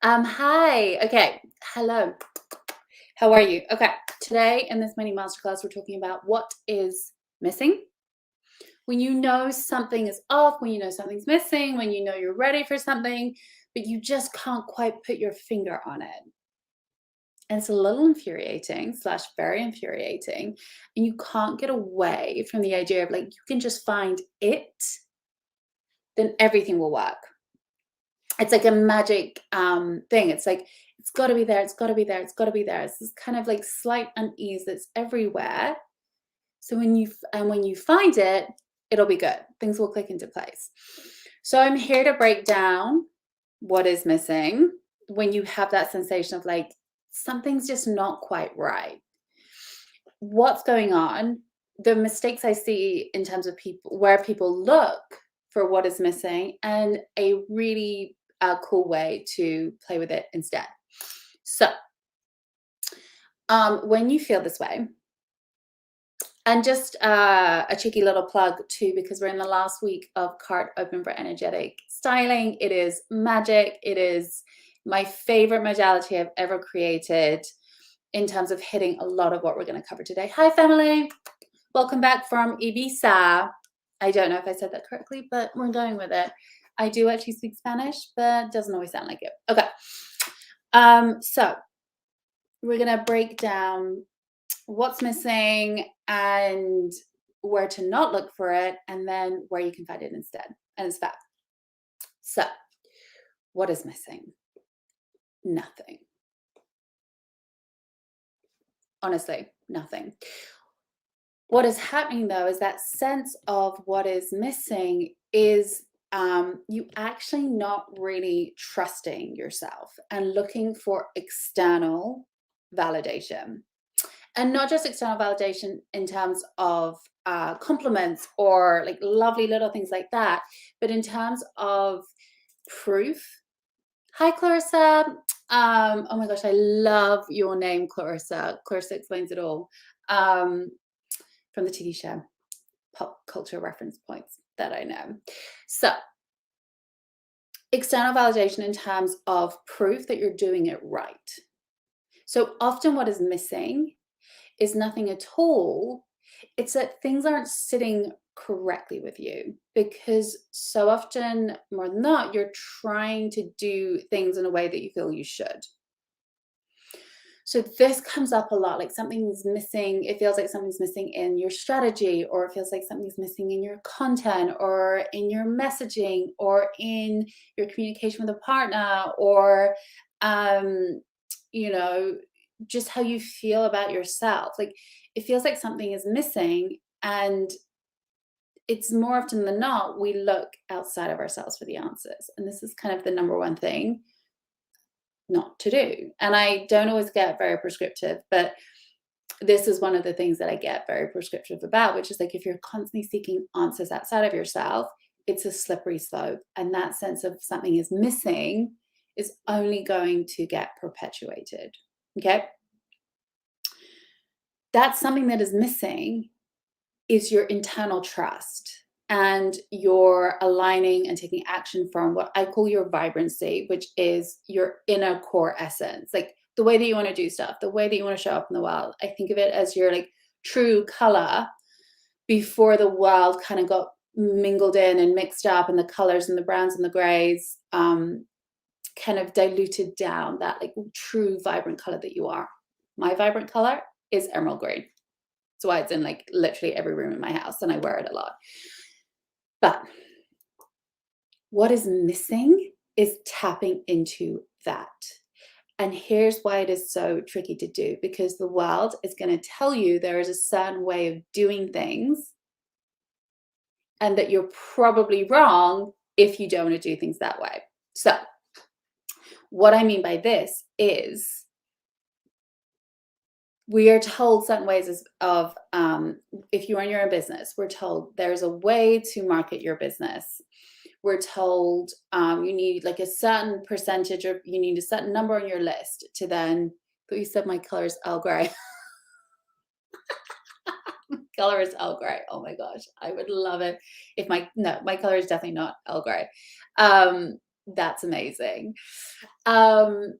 Hi. Okay. Hello. How are you? Okay. Today in this mini masterclass, we're talking about what is missing. When you know something is off, when you know something's missing, when you know you're ready for something, but you just can't quite put your finger on it. And it's a little infuriating, slash very infuriating. And you can't get away from the idea of like, you can just find it, then everything will work. It's like a magic thing. It's like it's got to be there. It's got to be there. It's got to be there. It's this kind of like slight unease that's everywhere. So when you find it, it'll be good. Things will click into place. So I'm here to break down what is missing when you have that sensation of like something's just not quite right. What's going on? The mistakes I see in terms of people where people look for what is missing and a really cool way to play with it instead. So, when you feel this way, and just a cheeky little plug too, because we're in the last week of Cart Open for Energetic Styling. It is magic. It is my favorite modality I've ever created in terms of hitting a lot of what we're going to cover today. Hi, family. Welcome back from Ibiza. I don't know if I said that correctly, but we're going with it. I do actually speak Spanish, but it doesn't always sound like it. Okay. So we're going to break down what's missing and where to not look for it, and then where you can find it instead. And it's fab. So, what is missing? Nothing. Honestly, nothing. What is happening though is that sense of what is missing is you actually not really trusting yourself and looking for external validation. And not just external validation in terms of compliments or like lovely little things like that, but in terms of proof. Hi, Clarissa. Oh my gosh, I love your name, Clarissa. Clarissa explains it all. From the TV show, pop culture reference points that I know. So, external validation in terms of proof that you're doing it right. So, often what is missing is nothing at all. It's that things aren't sitting correctly with you because so often, more than not, you're trying to do things in a way that you feel you should. So this comes up a lot, like something's missing. It feels like something's missing in your strategy, or it feels like something's missing in your content, or in your messaging, or in your communication with a partner, or, you know, just how you feel about yourself. Like it feels like something is missing, and it's more often than not, we look outside of ourselves for the answers. And this is kind of the number one thing not to do. And I don't always get very prescriptive, but this is one of the things that I get very prescriptive about, which is like if you're constantly seeking answers outside of yourself, it's a slippery slope. And that sense of something is missing is only going to get perpetuated. Okay. That's something that is missing is your internal trust and your aligning and taking action from what I call your vibrancy, which is your inner core essence, like the way that you want to do stuff, the way that you want to show up in the world. I think of it as your like true color before the world kind of got mingled in and mixed up, and the colors and the browns and the grays kind of diluted down that like true vibrant color that you are. My vibrant color is emerald green. That's why it's in like literally every room in my house, and I wear it a lot. But what is missing is tapping into that. And here's why it is so tricky to do, because the world is going to tell you there is a certain way of doing things, and that you're probably wrong if you don't want to do things that way. So, what I mean by this is we are told certain ways of if you run your own business, we're told there's a way to market your business. We're told you need like a certain percentage, or you need a certain number on your list to then, but you said my color is Earl Grey. Color is Earl Grey. Oh my gosh, I would love it if my color is definitely not Earl Grey. That's amazing. Um,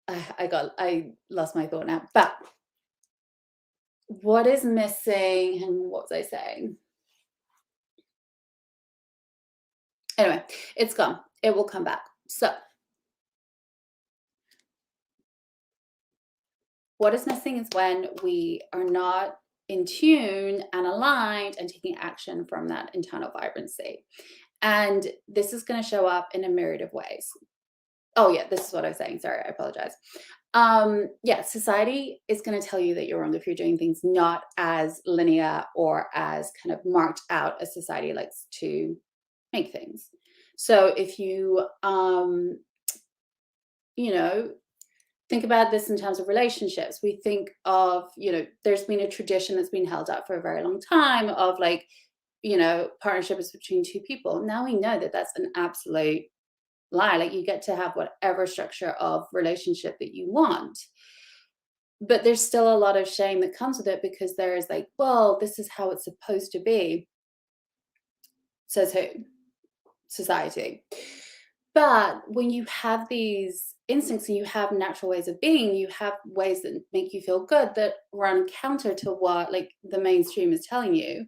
I lost my thought now, but what is missing and what was I saying? Anyway, it's gone. It will come back. So what is missing is when we are not in tune and aligned and taking action from that internal vibrancy. And this is going to show up in a myriad of ways. Oh yeah, this is what I was saying. Sorry, I apologize. Yeah, society is going to tell you that you're wrong if you're doing things not as linear or as kind of marked out as society likes to make things. So if you you know, think about this in terms of relationships. We think of, there's been a tradition that's been held up for a very long time of like, partnerships between two people. Now we know that that's an absolute lie. Like you get to have whatever structure of relationship that you want. But there's still a lot of shame that comes with it because there is like, well, this is how it's supposed to be. Says who? Society. But when you have these instincts and you have natural ways of being, you have ways that make you feel good that run counter to what like the mainstream is telling you,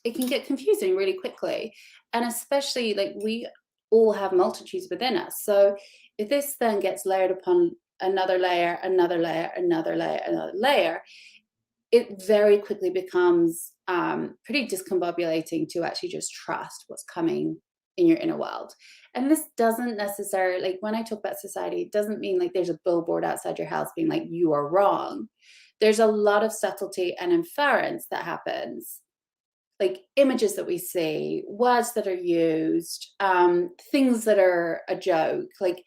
it can get confusing really quickly. And especially like we all have multitudes within us. So if this then gets layered upon another layer, another layer, another layer, another layer, it very quickly becomes pretty discombobulating to actually just trust what's coming in your inner world. And this doesn't necessarily, like when I talk about society, it doesn't mean like there's a billboard outside your house being like, you are wrong. There's a lot of subtlety and inference that happens, like images that we see, words that are used, things that are a joke, like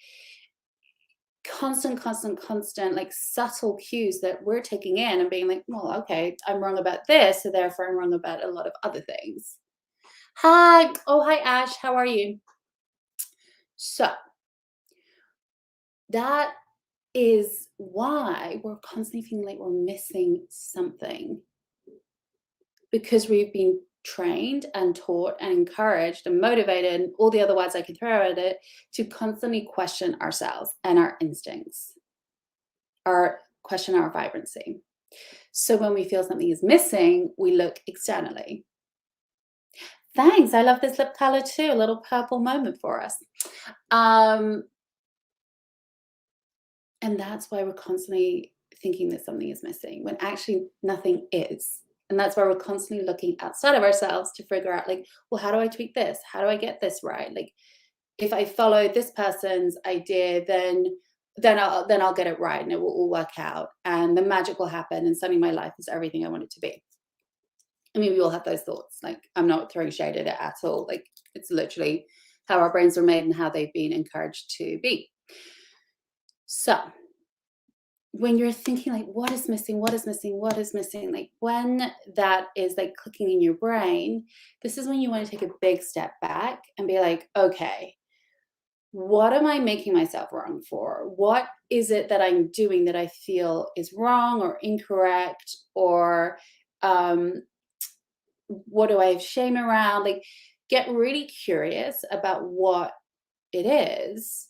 constant, like subtle cues that we're taking in and being like, well, okay, I'm wrong about this, so therefore I'm wrong about a lot of other things. Hi. Oh, hi, Ash. How are you? So that is why we're constantly feeling like we're missing something, because we've been trained and taught and encouraged and motivated, and all the other words I could throw at it, to constantly question ourselves and our instincts, our question our vibrancy. So when we feel something is missing, we look externally. Thanks. I love this lip color too. A little purple moment for us. And that's why we're constantly thinking that something is missing when actually nothing is. And that's why we're constantly looking outside of ourselves to figure out like, well, how do I tweak this? How do I get this right? Like if I follow this person's idea, then I'll get it right and it will all work out and the magic will happen and suddenly my life is everything I want it to be. I mean, we all have those thoughts. Like, I'm not throwing shade at it at all. Like, it's literally how our brains are made and how they've been encouraged to be. So, when you're thinking, like, what is missing? What is missing? What is missing? Like, when that is like clicking in your brain, this is when you want to take a big step back and be like, okay, what am I making myself wrong for? What is it that I'm doing that I feel is wrong or incorrect or, what do I have shame around? Like, get really curious about what it is,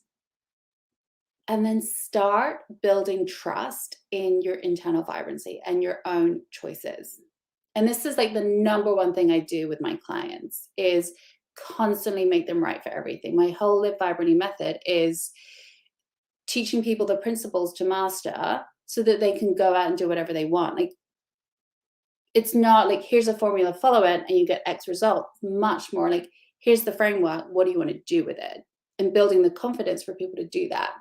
and then start building trust in your internal vibrancy and your own choices. And this is like the number one thing I do with my clients is constantly make them right for everything. My whole Live Vibrantly method is teaching people the principles to master so that they can go out and do whatever they want. Like, it's not like, here's a formula, follow it, and you get X result. Much more like, here's the framework, what do you want to do with it? And building the confidence for people to do that.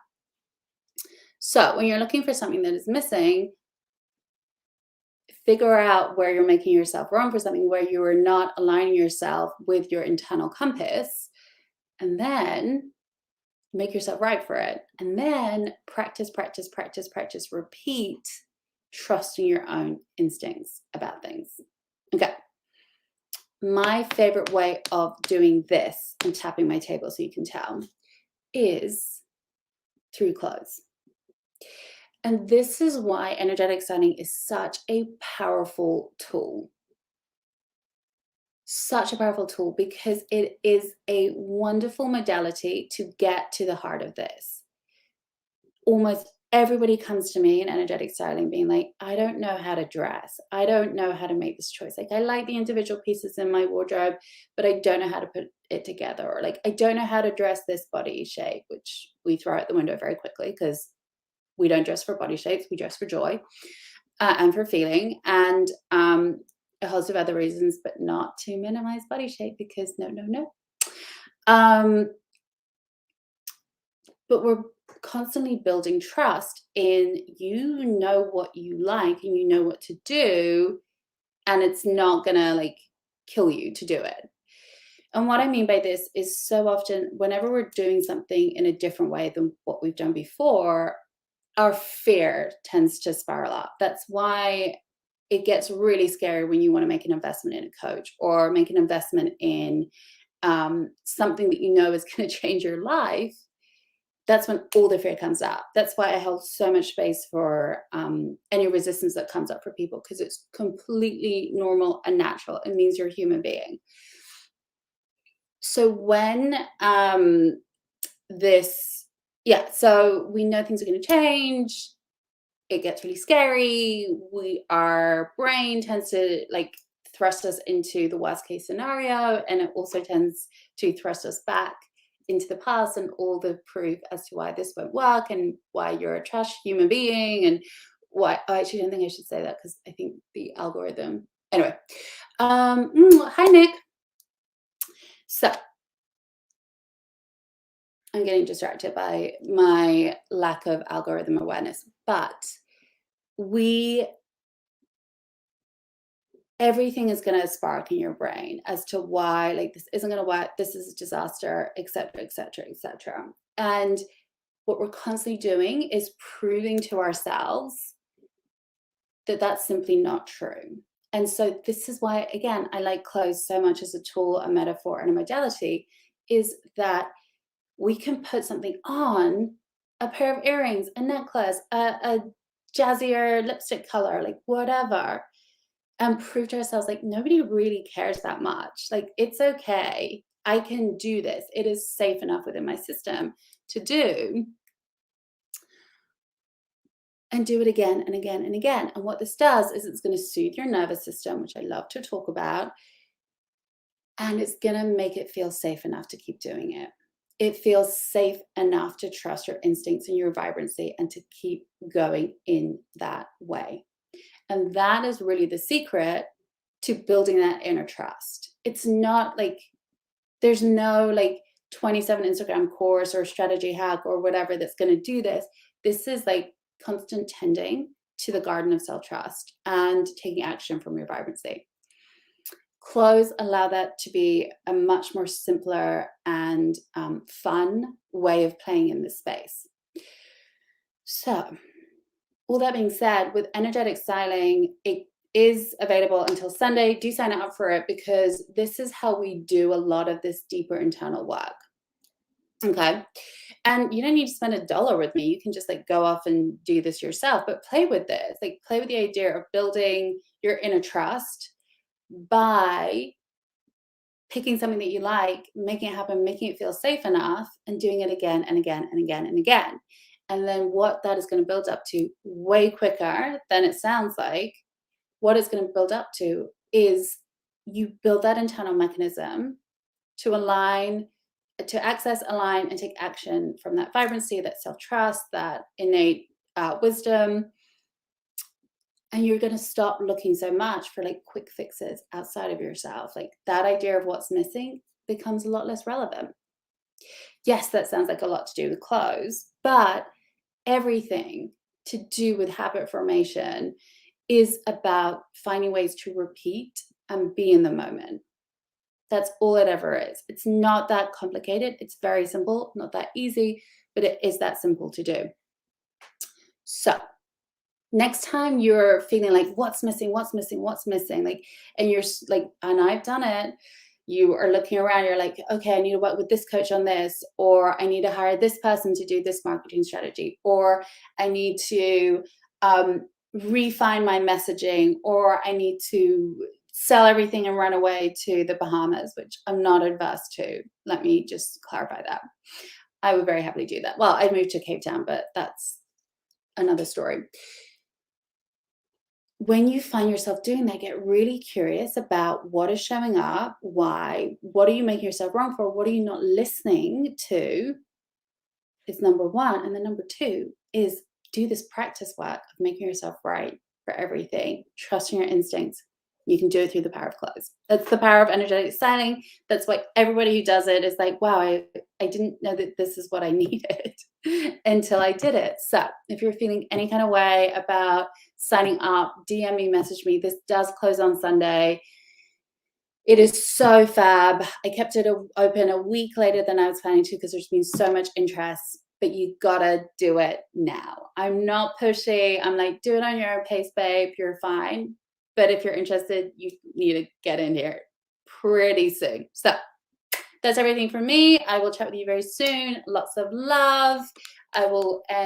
So when you're looking for something that is missing, figure out where you're making yourself wrong for something, where you are not aligning yourself with your internal compass, and then make yourself right for it. And then practice, repeat, trusting your own instincts about things. Okay. My favorite way of doing this, and tapping my table so you can tell, is through clothes. And this is why energetic sounding is such a powerful tool. Such a powerful tool because it is a wonderful modality to get to the heart of this. Almost everybody comes to me in energetic styling being like, I don't know how to dress. I don't know how to make this choice. Like, I like the individual pieces in my wardrobe, but I don't know how to put it together. Or like, I don't know how to dress this body shape, which we throw out the window very quickly because we don't dress for body shapes. We dress for joy and for feeling. And a host of other reasons, but not to minimize body shape because no, no, no. But we're constantly building trust in, you know what you like and you know what to do, and it's not gonna like kill you to do it. And what I mean by this is, so often whenever we're doing something in a different way than what we've done before, our fear tends to spiral up. That's why it gets really scary when you want to make an investment in a coach or make an investment in something that you know is going to change your life. That's when all the fear comes up. That's why I held so much space for any resistance that comes up for people, because it's completely normal and natural. It means you're a human being. So when so we know things are going to change. It gets really scary. Our brain tends to like thrust us into the worst case scenario, and it also tends to thrust us back into the past and all the proof as to why this won't work and why you're a trash human being and why. I actually don't think I should say that because I think the algorithm. Anyway, hi Nick. So I'm getting distracted by my lack of algorithm awareness, but everything is going to spark in your brain as to why, like, this isn't going to work, this is a disaster, etc., etc., etc. And what we're constantly doing is proving to ourselves that that's simply not true. And so this is why, again, I like clothes so much as a tool, a metaphor, and a modality, is that we can put something on, a pair of earrings, a necklace, a jazzier lipstick color, like whatever, and prove to ourselves like nobody really cares that much. Like, it's okay. I can do this. It is safe enough within my system to do. And do it again and again and again. And what this does is it's going to soothe your nervous system, which I love to talk about. And it's going to make it feel safe enough to keep doing it. It feels safe enough to trust your instincts and your vibrancy and to keep going in that way. And that is really the secret to building that inner trust. It's not like there's no like 27 Instagram course or strategy hack or whatever that's going to do this. This is like constant tending to the garden of self-trust and taking action from your vibrancy. Clothes allow that to be a much more simpler and fun way of playing in this space. So, all that being said, with energetic styling, it is available until Sunday. Do sign up for it because this is how we do a lot of this deeper internal work. Okay. And you don't need to spend $1 with me. You can just like go off and do this yourself, but play with this. Like, play with the idea of building your inner trust by picking something that you like, making it happen, making it feel safe enough, and doing it again and again and again and again. And then what that is going to build up to way quicker than it sounds like, what it's going to build up to is you build that internal mechanism to align, to access, align, and take action from that vibrancy, that self-trust, that innate wisdom. And you're going to stop looking so much for like quick fixes outside of yourself. Like, that idea of what's missing becomes a lot less relevant. Yes, that sounds like a lot to do with clothes, but everything to do with habit formation is about finding ways to repeat and be in the moment. That's all it ever is. It's not that complicated. It's very simple, not that easy, but it is that simple to do. So next time you're feeling like what's missing, like, and you're like, and I've done it, you are looking around, you're like, okay, I need to work with this coach on this, or I need to hire this person to do this marketing strategy, or I need to refine my messaging, or I need to sell everything and run away to the Bahamas, which I'm not adverse to. Let me just clarify that. I would very happily do that. Well, I'd move to Cape Town, but that's another story. When you find yourself doing that, get really curious about what is showing up, why, what are you making yourself wrong for, what are you not listening to, is number one. And then number two is do this practice work of making yourself right for everything, trusting your instincts. You can do it through the power of clothes. That's the power of energetic styling. That's why everybody who does it is like, wow, I didn't know that this is what I needed until I did it. So if you're feeling any kind of way about signing up, DM me, message me. This does close on Sunday. It is so fab. I kept it open a week later than I was planning to because there's been so much interest, but you gotta do it now. I'm not pushy. I'm like, do it on your own pace, babe. You're fine. But if you're interested, you need to get in here pretty soon. So that's everything from me. I will chat with you very soon. Lots of love. I will end.